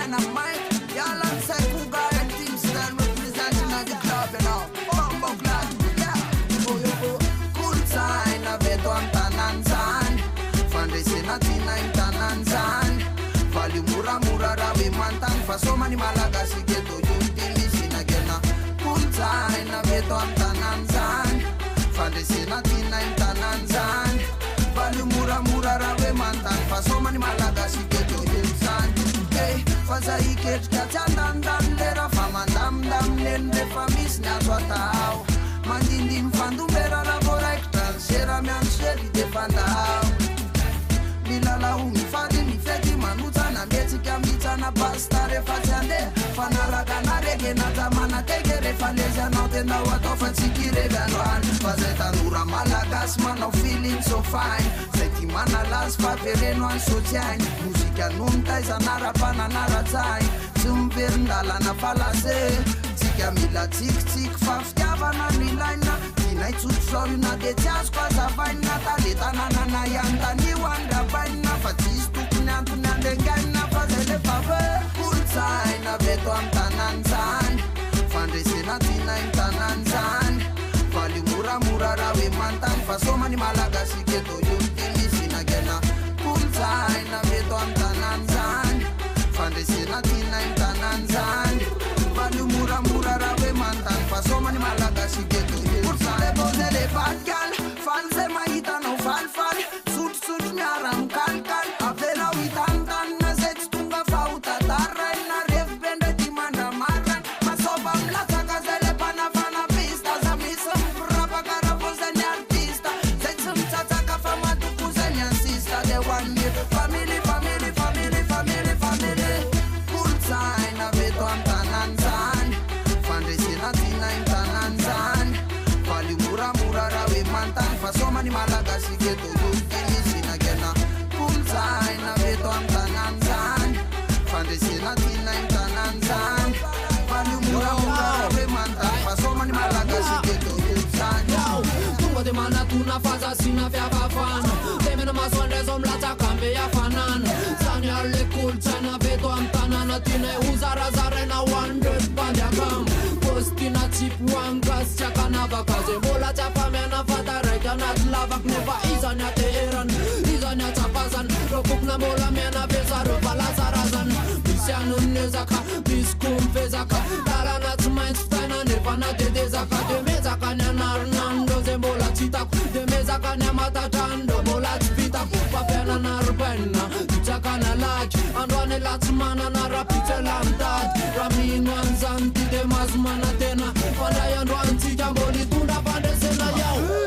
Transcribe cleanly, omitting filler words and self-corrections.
Dynamite. Y'all on set Cougar and Team Style representing at the club, you know. Bumbo Glad, yeah. Cool sign, a veto am tananzan. Fundraising at Tina in tananzan. Value mura rawi mantan. Faso mani Malagasy ghetto utilizing again. Cool sign, a veto am tananzan. Fundraising at Tina in tananzan. Value mura rawi mantan. Faso mani Malagasy ghetto utilizing. Faza iket kachandan dan lera famandam dam nende famis nyaswatao mandindim fandu bera la correcta sera mian sheri de fandao milala umi fadi mi fedi manuta na beti kamita na pastare fatiande fanara ganare genata mana tegere faleza note na wato fatsikire ganwan fazeta nura malagas man of feeling so fine mana las papereno an sotiain musica nunta izanara pananara tai tumverndala na palase tika mila tik faftiavana milaina tinai tsutsorina de tias kwazavaina taletananana yantani wanda baina fatistukuni antuni andengaina fazele fave kultsaina veto am tananzan fandresena tina in tananzan vali mura rawe mantan fasomani Malagasy ghetto agena cool sign a veto am tananzan fandresena tina in tananzan value mura rawe mantan faso mani Malagasy ghetto kursale bozele bad gal false maita no fal sut nyaram kal avela witantan na zet tunga fauta tarra na rev bende dimanda maran masoba mlata gazele pana pista zamisam rapa gara bozene artista zet sumtata kafama the one year family full sign a veto am tananzan fandresena tina in tananzan vali mura rawe mantan faso mani Malagasy ghetto utilizing again full sign a veto am tananzan fandresena tina in tananzan vali mura rawe mantan faso mani Malagasy ghetto utilizing de mana tu na faza sina fia bafan Temena masonde zom la takambe ya fanan Sani ale cool chana veto am tanana Tine uzara zare na 100 band ya kam Postina chip one gas chaka na vakaze Mola chapa mena fata reka nat lavak neva izanya te eran Izanya chapazan Ropuk na mola mena beza ropa la zarazan Bisianu nezaka Biskum fezaka Dala na tsumain staina nirvana de dezaka De mezaka nyanar nando zembola de meza kanya matatando bola spita kupa pena na rupena tuchaka na laki andwane latsmana na rapite lantat ramino anzanti de mazmana tena panda yandwanti jamboli tunda pande sena yao